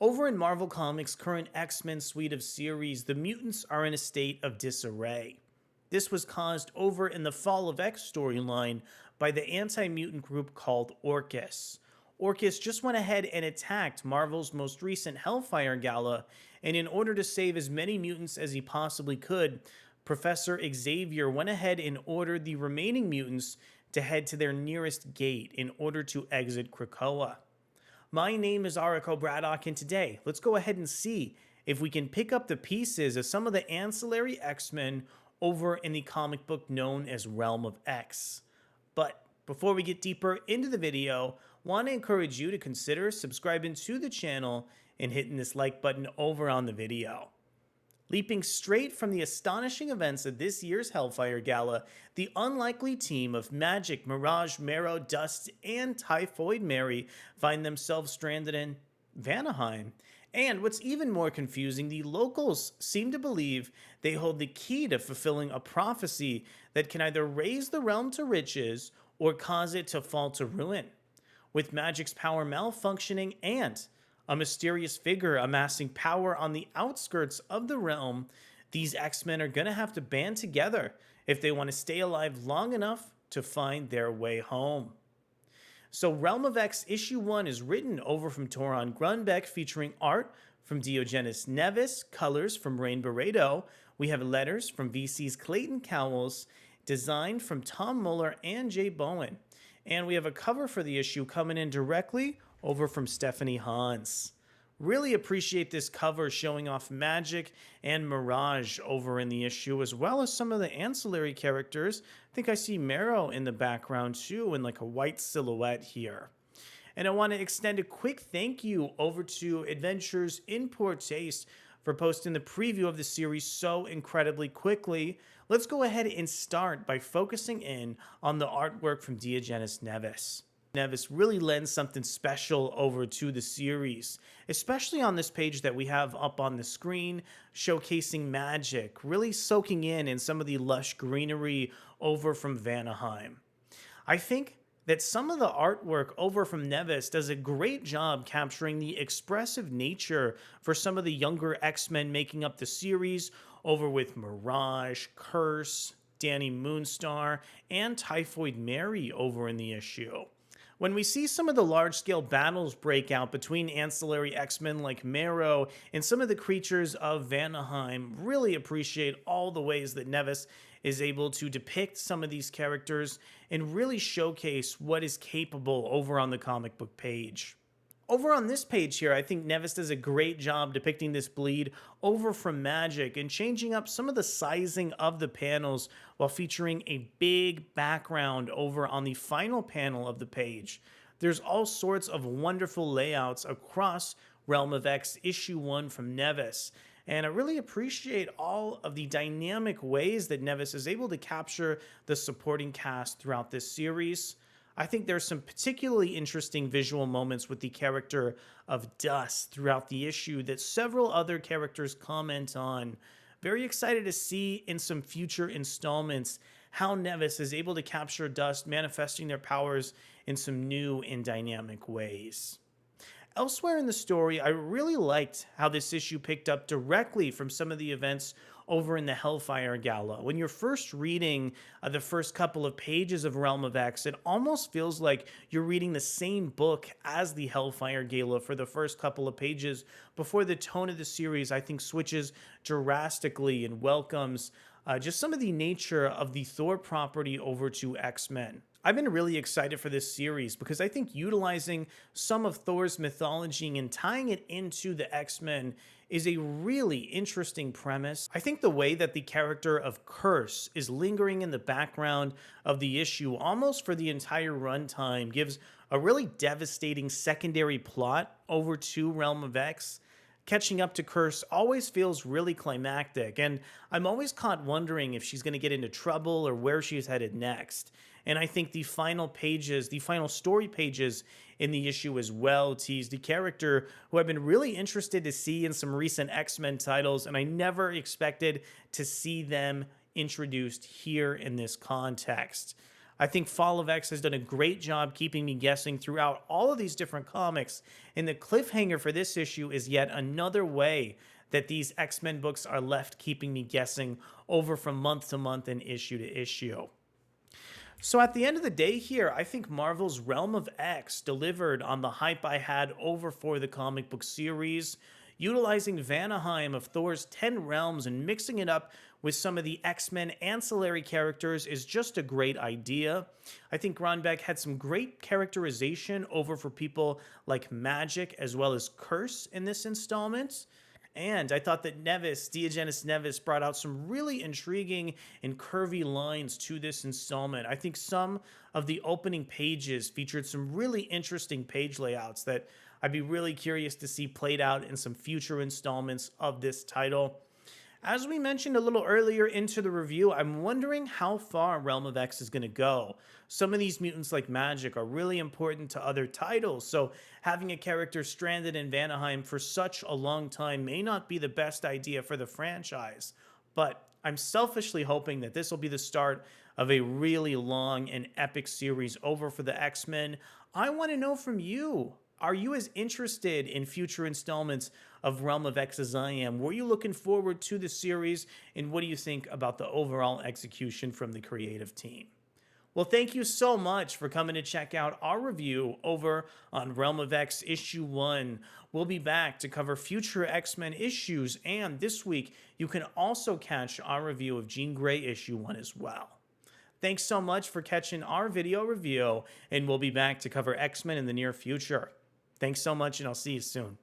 Over in Marvel Comics' current X-Men suite of series, the mutants are in a state of disarray. This was caused over in the Fall of X storyline by the anti-mutant group called Orchis. Orchis just went ahead and attacked Marvel's most recent Hellfire Gala, and in order to save as many mutants as he possibly could, Professor Xavier went ahead and ordered the remaining mutants to head to their nearest gate in order to exit Krakoa. My name is Ariko Braddock, and today, let's go ahead and see if we can pick up the pieces of some of the ancillary X-Men over in the comic book known as Realm of X. But before we get deeper into the video, want to encourage you to consider subscribing to the channel and hitting this like button over on the video. Leaping straight from the astonishing events of this year's Hellfire Gala, the unlikely team of Magik, Mirage, Marrow, Dust, and Typhoid Mary find themselves stranded in Vanaheim. And what's even more confusing, the locals seem to believe they hold the key to fulfilling a prophecy that can either raise the realm to riches or cause it to fall to ruin. With Magik's power malfunctioning and a mysterious figure amassing power on the outskirts of the realm, these X-Men are going to have to band together if they want to stay alive long enough to find their way home. So Realm of X issue 1 is written over from Torunn Gronbekk, featuring art from Diogenes Neves, colors from Rain Beredo. We have letters from VC's Clayton, Cowles, designed from Tom Muller and Jay Bowen. And we have a cover for the issue coming in directly over from Stephanie Hans. Really appreciate this cover showing off Magik and Mirage over in the issue, as well as some of the ancillary characters. I think I see Marrow in the background too, in like a white silhouette here. And I want to extend a quick thank you over to Adventures in Poor Taste for posting the preview of the series so incredibly quickly. Let's go ahead and start by focusing in on the artwork from Diogenes Neves. Neves really lends something special over to the series, especially on this page that we have up on the screen, showcasing Magik, really soaking in some of the lush greenery over from Vanaheim. I think that some of the artwork over from Neves does a great job capturing the expressive nature for some of the younger X-Men making up the series, over with Mirage, Curse, Danny Moonstar, and Typhoid Mary over in the issue. When we see some of the large-scale battles break out between ancillary X-Men like Marrow and some of the creatures of Vanaheim, really appreciate all the ways that Neves is able to depict some of these characters and really showcase what is capable over on the comic book page. Over on this page here, I think Neves does a great job depicting this bleed over from Magik and changing up some of the sizing of the panels while featuring a big background over on the final panel of the page. There's all sorts of wonderful layouts across Realm of X issue 1 from Neves. And I really appreciate all of the dynamic ways that Neves is able to capture the supporting cast throughout this series. I think there's some particularly interesting visual moments with the character of Dust throughout the issue that several other characters comment on. Very excited to see in some future installments how Neves is able to capture Dust manifesting their powers in some new and dynamic ways. Elsewhere in the story, I really liked how this issue picked up directly from some of the events over in the Hellfire Gala. When you're first reading the first couple of pages of Realm of X, it almost feels like you're reading the same book as the Hellfire Gala for the first couple of pages before the tone of the series, I think, switches drastically and welcomes just some of the nature of the Thor property over to X-Men. I've been really excited for this series because I think utilizing some of Thor's mythology and tying it into the X-Men is a really interesting premise. I think the way that the character of Curse is lingering in the background of the issue almost for the entire runtime gives a really devastating secondary plot over to Realm of X. Catching up to Curse always feels really climactic, and I'm always caught wondering if she's going to get into trouble or where she's headed next. And I think the final pages, the final story pages in the issue as well tease the character who I've been really interested to see in some recent X-Men titles, and I never expected to see them introduced here in this context. I think Fall of X has done a great job keeping me guessing throughout all of these different comics, and the cliffhanger for this issue is yet another way that these X-Men books are left keeping me guessing over from month to month and issue to issue. So at the end of the day here, I think Marvel's Realm of X delivered on the hype I had over for the comic book series, utilizing Vanaheim of Thor's 10 Realms and mixing it up with some of the X-Men ancillary characters is just a great idea. I think Gronbekk had some great characterization over for people like Magik as well as Curse in this installment. And I thought that Diogenes Neves, brought out some really intriguing and curvy lines to this installment. I think some of the opening pages featured some really interesting page layouts that I'd be really curious to see played out in some future installments of this title. As we mentioned a little earlier into the review, I'm wondering how far Realm of X is going to go. Some of these mutants like Magik are really important to other titles, so having a character stranded in Vanaheim for such a long time may not be the best idea for the franchise. But I'm selfishly hoping that this will be the start of a really long and epic series over for the X-Men. I want to know from you. Are you as interested in future installments of Realm of X as I am? Were you looking forward to the series? And what do you think about the overall execution from the creative team? Well, thank you so much for coming to check out our review over on Realm of X Issue 1. We'll be back to cover future X-Men issues, and this week you can also catch our review of Jean Grey Issue 1 as well. Thanks so much for catching our video review, and we'll be back to cover X-Men in the near future. Thanks so much, and I'll see you soon.